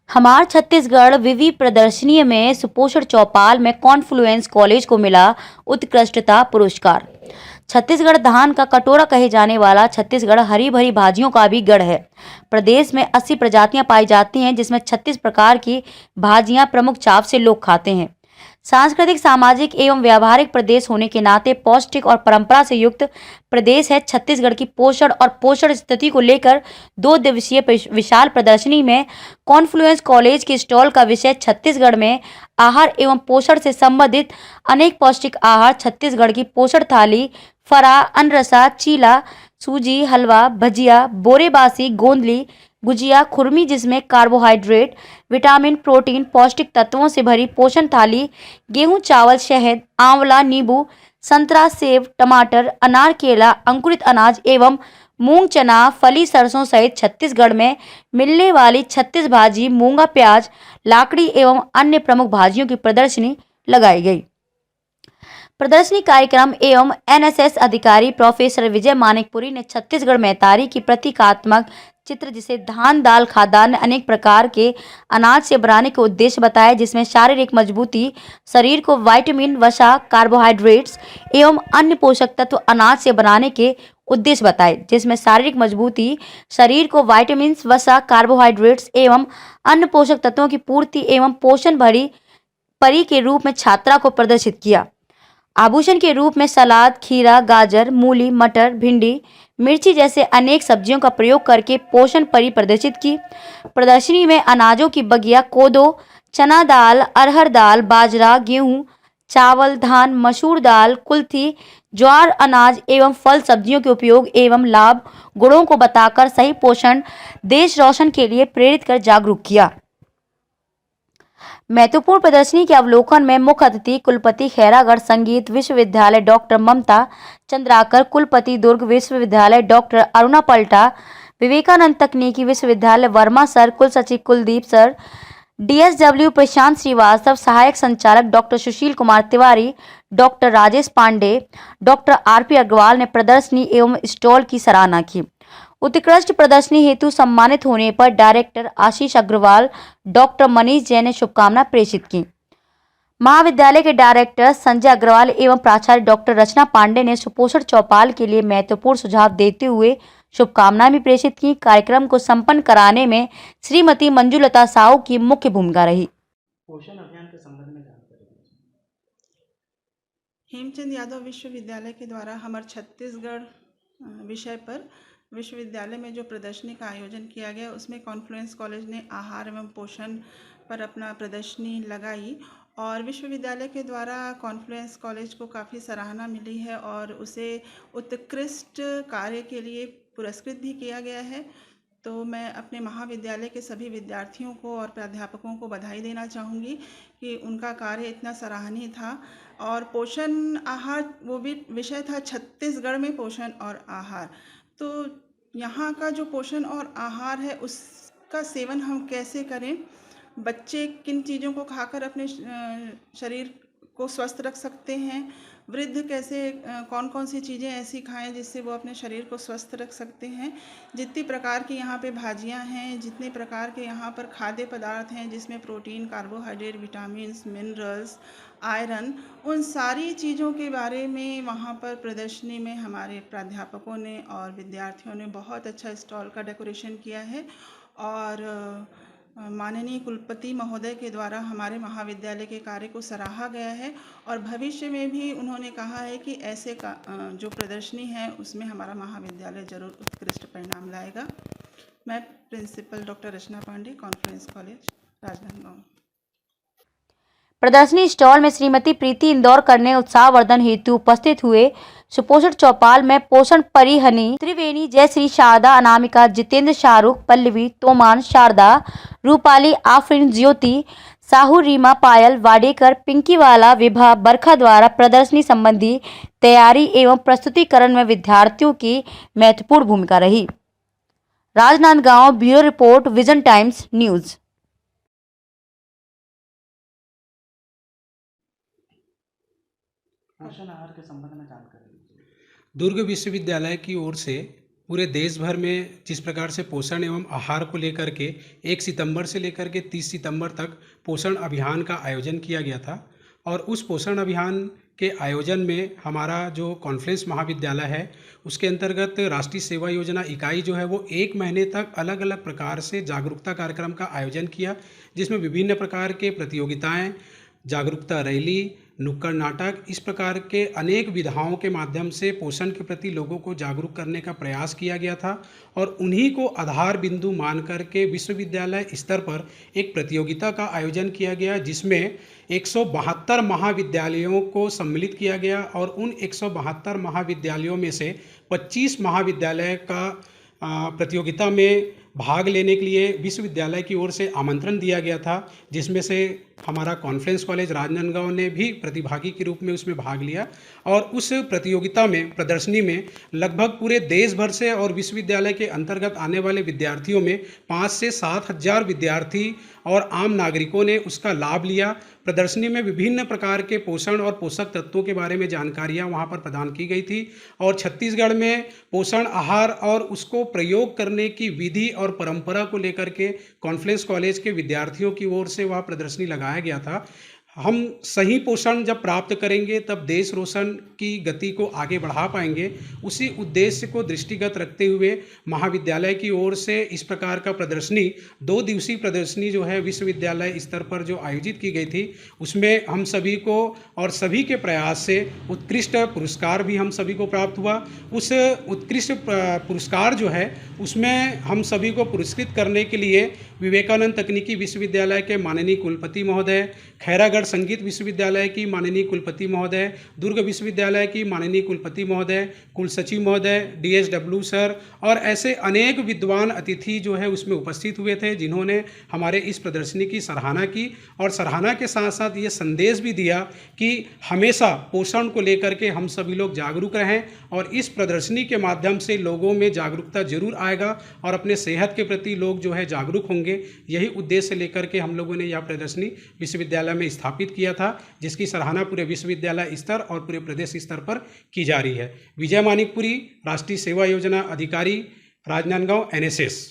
हमार छत्तीसगढ़ विवि प्रदर्शनी में सुपोषण चौपाल में कॉन्फ्लुएंस कॉलेज को मिला उत्कृष्टता पुरस्कार। छत्तीसगढ़ धान का कटोरा कहे जाने वाला छत्तीसगढ़ हरी भरी भाजियों का भी गढ़ है। प्रदेश में 80 प्रजातियां पाई जाती हैं, जिसमें 36 प्रकार की भाजियां प्रमुख चाव से लोग खाते हैं। सांस्कृतिक, सामाजिक एवं व्यावहारिक प्रदेश होने के नाते पौष्टिक और परंपरा से युक्त प्रदेश है छत्तीसगढ़ की पोषण और पोषण स्थिति को लेकर 2 दिवसीय विशाल प्रदर्शनी में कॉन्फ्लुएंस कॉलेज के स्टॉल का विषय छत्तीसगढ़ में आहार एवं पोषण से संबंधित अनेक पौष्टिक आहार, छत्तीसगढ़ की पोषण थाली, फरा, अनरसा, चीला, सूजी, हलवा, भजिया, बोरेबासी, गोंदली, गुजिया, खुरमी, जिसमें कार्बोहाइड्रेट, विटामिन, प्रोटीन, पौष्टिक तत्वों से भरी पोषण थाली, गेहूं, चावल, शहद, आंवला, नींबू, संतरा, सेब, टमाटर, अनार, केला, अंकुरित अनाज एवं मूंग, चना, फली, सरसों सहित छत्तीसगढ़ में मिलने वाली 36 भाजी, मूंगा, प्याज, लाकड़ी एवं अन्य प्रमुख भाजियों की प्रदर्शनी लगाई गई। प्रदर्शनी कार्यक्रम एवं एनएसएस अधिकारी प्रोफेसर विजय मानिकपुरी ने छत्तीसगढ़ मैतारी की प्रतीकात्मक चित्र, जिसे धान, दाल, खाद्यान्न अनेक प्रकार के अनाज से बनाने के उद्देश्य बताए, जिसमें शारीरिक मजबूती, शरीर को विटामिन, वसा, कार्बोहाइड्रेट्स एवं अन्य पोषक तत्व अनाज से बनाने के उद्देश्य बताए, जिसमें शारीरिक मजबूती, शरीर को विटामिन, वसा, कार्बोहाइड्रेट्स एवं अन्य पोषक तत्वों की पूर्ति एवं पोषण भरी परी के रूप में छात्रा को प्रदर्शित किया। आभूषण के रूप में सलाद, खीरा, गाजर, मूली, मटर, भिंडी, मिर्ची जैसे अनेक सब्जियों का प्रयोग करके पोषण परी प्रदर्शित की। प्रदर्शनी में अनाजों की बगिया, कोदो, चना दाल, अरहर दाल, बाजरा, गेहूं, चावल, धान, मसूर दाल, कुल्थी, ज्वार अनाज एवं फल सब्जियों के उपयोग एवं लाभ गुणों को बताकर सही पोषण देश रोशन के लिए प्रेरित कर जागरूक किया। महत्वपूर्ण प्रदर्शनी के अवलोकन में मुख्य अतिथि कुलपति खैरागढ़ संगीत विश्वविद्यालय डॉक्टर ममता चंद्राकर, कुलपति दुर्ग विश्वविद्यालय डॉक्टर अरुणा पलटा, विवेकानंद तकनीकी विश्वविद्यालय वर्मा सर, कुल सचिव कुलदीप सर, डीएसडब्ल्यू प्रशांत श्रीवास्तव, सहायक संचालक doctor Sushil Kumar Tiwari, doctor Rajesh Pande, doctor RP Agarwal ने प्रदर्शनी एवं स्टॉल की सराहना की। उत्कृष्ट प्रदर्शनी हेतु सम्मानित होने पर डायरेक्टर आशीष अग्रवाल, डॉक्टर मनीष जैन ने शुभकामना प्रेषित की। महाविद्यालय के डायरेक्टर संजय अग्रवाल एवं प्राचार्य डॉक्टर रचना पांडे ने सुपोषण चौपाल के लिए महत्वपूर्ण सुझाव देते हुए शुभकामनाएं भी प्रेषित की। कार्यक्रम को संपन्न कराने में श्रीमती मंजुलता साहू की मुख्य भूमिका रही। पोषण अभियान के संबंध में जानकारी दीजिए। हेमचंद यादव विश्वविद्यालय के द्वारा हमारे छत्तीसगढ़ विषय पर विश्वविद्यालय में जो प्रदर्शनी का आयोजन किया गया, उसमें कॉन्फ्लुएंस कॉलेज ने आहार एवं पोषण पर अपना प्रदर्शनी लगाई और विश्वविद्यालय के द्वारा कॉन्फ्लुएंस कॉलेज को काफ़ी सराहना मिली है और उसे उत्कृष्ट कार्य के लिए पुरस्कृत भी किया गया है। तो मैं अपने महाविद्यालय के सभी विद्यार्थियों को और प्राध्यापकों को बधाई देना चाहूँगी कि उनका कार्य इतना सराहनीय था। और पोषण आहार वो भी विषय था छत्तीसगढ़ में पोषण और आहार। तो यहाँ का जो पोषण और आहार है उसका सेवन हम कैसे करें, बच्चे किन चीज़ों को खाकर अपने शरीर को स्वस्थ रख सकते हैं, वृद्ध कैसे कौन कौन सी चीज़ें ऐसी खाएं जिससे वो अपने शरीर को स्वस्थ रख सकते हैं। जितनी प्रकार की यहाँ पे भाजियाँ हैं, जितने प्रकार के यहाँ पर खाद्य पदार्थ हैं जिसमें protein, carbohydrate, vitamins, minerals, iron, उन सारी चीज़ों के बारे में वहाँ पर प्रदर्शनी में हमारे प्राध्यापकों ने और विद्यार्थियों ने बहुत अच्छा स्टॉल का डेकोरेशन किया है। और माननीय कुलपति महोदय के द्वारा हमारे महाविद्यालय के कार्य को सराहा गया है और भविष्य में भी उन्होंने कहा है कि ऐसे का जो प्रदर्शनी है उसमें हमारा महाविद्यालय जरूर उत्कृष्ट परिणाम लाएगा। मैं प्रिंसिपल डॉक्टर रचना पांडे, कॉन्फ्लुएंस कॉलेज, राजनांदगांव। प्रदर्शनी स्टॉल में श्रीमती प्रीति इंदौरकर ने उत्साहवर्धन हेतु उपस्थित हुए। सुपोषण चौपाल में पोषण परिहनी, त्रिवेणी, जयश्री, शारदा, अनामिका, जितेंद्र, शाहरुख, पल्लवी, तोमान, शारदा, रूपाली, आफरीन, ज्योति, साहू, रीमा, पायल, वाडेकर, पिंकीवाला, विभा, बरखा द्वारा प्रदर्शनी संबंधी तैयारी एवं प्रस्तुतिकरण में विद्यार्थियों की महत्वपूर्ण भूमिका रही। Rajnandgaon, bureau report, vision times news. पोषण आहार के संबंध में जानकारी दीजिए। दुर्ग विश्वविद्यालय की ओर से पूरे देश भर में जिस प्रकार से पोषण एवं आहार को लेकर के 1 सितंबर से लेकर के 30 सितंबर तक पोषण अभियान का आयोजन किया गया था और उस पोषण अभियान के आयोजन में हमारा जो कॉन्फ्रेंस महाविद्यालय है उसके अंतर्गत राष्ट्रीय सेवा योजना इकाई जो है वो 1 महीने तक अलग अलग प्रकार से जागरूकता कार्यक्रम का आयोजन किया, जिसमें विभिन्न प्रकार के प्रतियोगिताएं, जागरूकता रैली, नुक्कड़ नाटक, इस प्रकार के अनेक विधाओं के माध्यम से पोषण के प्रति लोगों को जागरूक करने का प्रयास किया गया था और उन्हीं को आधार बिंदु मान करके विश्वविद्यालय स्तर पर एक प्रतियोगिता का आयोजन किया गया, जिसमें 172 महाविद्यालयों को सम्मिलित किया गया और उन 172 महाविद्यालयों में से 25 महाविद्यालय का प्रतियोगिता में भाग लेने के लिए विश्वविद्यालय की ओर से आमंत्रण दिया गया था, जिसमें से हमारा कॉन्फ्रेंस कॉलेज राजनांदगांव ने भी प्रतिभागी के रूप में उसमें भाग लिया और उस प्रतियोगिता में प्रदर्शनी में लगभग पूरे देश भर से और विश्वविद्यालय के अंतर्गत आने वाले विद्यार्थियों में 5 से 7 हज़ार विद्यार्थी और आम नागरिकों ने उसका लाभ लिया। प्रदर्शनी में विभिन्न प्रकार के पोषण और पोषक तत्वों के बारे में जानकारियाँ वहाँ पर प्रदान की गई थी और छत्तीसगढ़ में पोषण आहार और उसको प्रयोग करने की विधि और परंपरा को लेकर के कॉन्फ्रेंस कॉलेज के विद्यार्थियों की ओर से वह प्रदर्शनी लगाया गया था। हम सही पोषण जब प्राप्त करेंगे तब देश रोशन की गति को आगे बढ़ा पाएंगे। उसी उद्देश्य को दृष्टिगत रखते हुए महाविद्यालय की ओर से इस प्रकार का प्रदर्शनी 2 दिवसीय प्रदर्शनी जो है विश्वविद्यालय स्तर पर जो आयोजित की गई थी, उसमें हम सभी को और सभी के प्रयास से उत्कृष्ट पुरस्कार भी हम सभी को प्राप्त हुआ। उस उत्कृष्ट पुरस्कार जो है उसमें हम सभी को पुरस्कृत करने के लिए विवेकानंद तकनीकी विश्वविद्यालय के माननीय कुलपति महोदय, खैरागढ़ संगीत विश्वविद्यालय की माननीय कुलपति महोदय, दुर्ग विश्वविद्यालय की माननीय कुलपति महोदय, कुलसचिव महोदय, DSW सर और ऐसे अनेक विद्वान अतिथि जो है उसमें उपस्थित हुए थे, जिन्होंने हमारे इस प्रदर्शनी की सराहना की और सराहना के साथ साथ ये संदेश भी दिया कि हमेशा पोषण को लेकर के हम सभी लोग जागरूक रहें और इस प्रदर्शनी के माध्यम से लोगों में जागरूकता जरूर आएगा और अपने सेहत के प्रति लोग जो है जागरूक होंगे। यही उद्देश्य लेकर के हम लोगों ने यह प्रदर्शनी विश्वविद्यालय में स्थापित किया था, जिसकी सराहना पूरे विश्वविद्यालय स्तर और पूरे प्रदेश स्तर पर की जा रही है। विजय मानिकपुरी, राष्ट्रीय सेवा योजना अधिकारी, राजनांदगांव, NSS।